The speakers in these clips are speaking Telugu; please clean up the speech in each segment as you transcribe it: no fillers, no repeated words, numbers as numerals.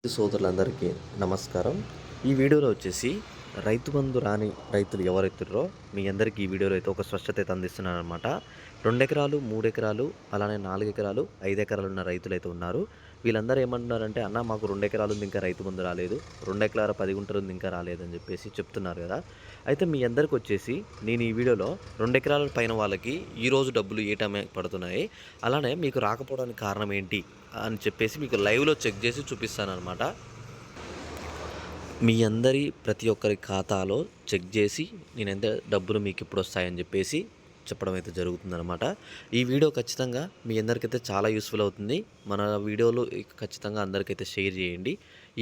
సోదరులందరికీ నమస్కారం. ఈ వీడియోలో వచ్చేసి రైతు బంధు రాని రైతులు ఎవరైతుర్రో మీ అందరికీ ఈ వీడియోలో అయితే ఒక స్పష్టత అయితే అందిస్తున్నాననమాట. 2 ఎకరాలు, 3 ఎకరాలు, అలానే 4 ఎకరాలు, 5 ఎకరాలు ఉన్న రైతులైతే ఉన్నారు. వీళ్ళందరూ ఏమంటున్నారంటే, "అన్న మాకు 2 ఎకరాలు ఉంది, ఇంకా రైతు బంధు రాలేదు. 2 ఎకరాల 10 గుంటలు ఉంది, ఇంకా రాలేదని" చెప్పేసి చెప్తున్నారు కదా! అయితే మీ అందరికొచ్చేసి నేను ఈ వీడియోలో 2 ఎకరాల పైన వాళ్ళకి ఈరోజు డబ్బులు ఏ టైంకి పడుతున్నాయి, అలానే మీకు రాకపోవడానికి కారణం ఏంటి అని చెప్పేసి మీకు లైవ్‌లో చెక్ చేసి చూపిస్తాననమాట. మీ అందరి ప్రతి ఒక్కరి ఖాతాలో చెక్ చేసి నేనెంత డబ్బులు మీకిప్పుడొస్తాయని చెప్పేసి చెప్పడం అయితే జరుగుతుందనమాట. ఈ వీడియో ఖచ్చితంగా మీ అందరికైతే చాలా యూస్‌ఫుల్ అవుతుంది. మన వీడియోలు ఖచ్చితంగా అందరికైతే షేర్ చేయండి.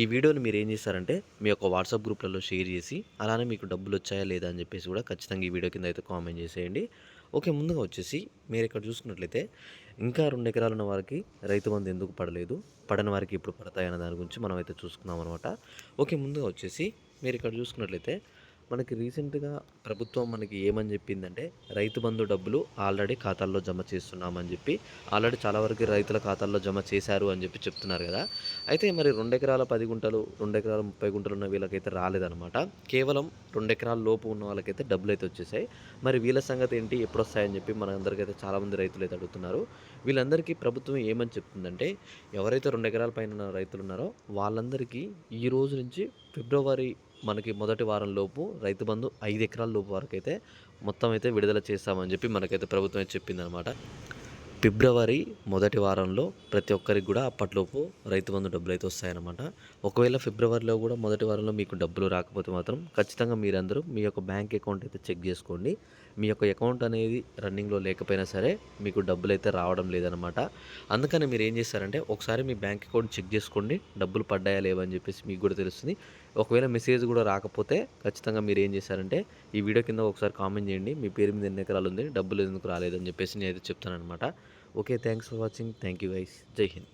ఈ వీడియోని మీరేం చేస్తారంటే మీ యొక్క వాట్సాప్ గ్రూప్‌లలో షేర్ చేసి, అలానే మీకు డబ్బులొచ్చాయా లేదా అని చెప్పేసి కూడా ఖచ్చితంగా ఈ వీడియో కింద అయితే కామెంట్ చేసేయండి. ఓకే. ముందుగా వచ్చేసి మీరిక్కడ చూసుకున్నట్లయితే ఇంకా 2 ఎకరాలున్న వారికి రైతు బంధు ఎందుకు పడలేదు, పడని వారికి ఎప్పుడు పడతాయన్న దాని గురించి మనమైతే చూసుకుందామనమాట. ఓకే. ముందుగా వచ్చేసి మీరిక్కడ చూసుకున్నట్లయితే మనకి రీసెంట్‌గా ప్రభుత్వం మనకి ఏమని చెప్పిందంటే, రైతు బంధు డబ్బులు ఆల్రెడీ ఖాతాల్లో జమ చేస్తున్నామని చెప్పి, ఆల్రెడీ చాలా వరకు రైతుల ఖాతాల్లో జమ చేశారు అని చెప్పి చెప్తున్నారు కదా! అయితే మరి 2 ఎకరాల 10 గుంటలు, 2 ఎకరాల 30 గుంటలు ఉన్న వీళ్ళకైతే రాలేదనమాట. కేవలం 2 ఎకరాల లోపు ఉన్న వాళ్ళకైతే డబ్బులైతే వచ్చేసాయి. మరి వీళ్ళ సంగతి ఏంటి? ఎప్పుడొస్తాయని చెప్పి మనందరికైతే చాలామంది రైతులైతే అడుగుతున్నారు. వీళ్ళందరికీ ప్రభుత్వం ఏమని చెప్తుందంటే, ఎవరైతే 2 ఎకరాల పైన ఉన్న రైతులున్నారో వాళ్ళందరికీ ఈ రోజు నుంచి ఫిబ్రవరి మనకి మొదటి వారం లోపు రైతు బంధు 5 ఎకరాల లోపు వరకైతే మొత్తం అయితే విడుదల చేస్తామని చెప్పి మనకైతే ప్రభుత్వం అయితే చెప్పిందనమాట. ఫిబ్రవరి మొదటి వారంలో ప్రతి ఒక్కరికి కూడా అప్పట్లోపు రైతు బంధు డబ్బులైతే వస్తాయన్నమాట. ఒకవేళ ఫిబ్రవరిలో కూడా మొదటి వారంలో మీకు డబ్బులు రాకపోతే మాత్రం ఖచ్చితంగా మీరందరూ మీ యొక్క బ్యాంక్ అకౌంట్ అయితే చెక్ చేసుకోండి. మీ యొక్క అకౌంట్ అనేది రన్నింగ్‌లో లేకపోయినా సరే మీకు డబ్బులైతే రావడం లేదనమాట. అందుకని మీరేం చేస్తారంటే ఒకసారి మీ బ్యాంక్ అకౌంట్ చెక్ చేసుకోండి. డబ్బులు పడ్డాయా లేవా అని చెప్పేసి మీకు కూడా తెలుస్తుంది. ఒకవేళ మెసేజ్ కూడా రాకపోతే ఖచ్చితంగా మీరేం చేశారంటే ఈ వీడియో కింద ఒకసారి కామెంట్ చేయండి. మీ పేరు మీద ఎన్ని ఎకరాలు ఉంది, డబ్బులు ఎందుకు రాలేదని చెప్పేసి నేనైతే చెప్తాననమాట. Okay. Thanks for watching. Thank you guys. Jai Hind.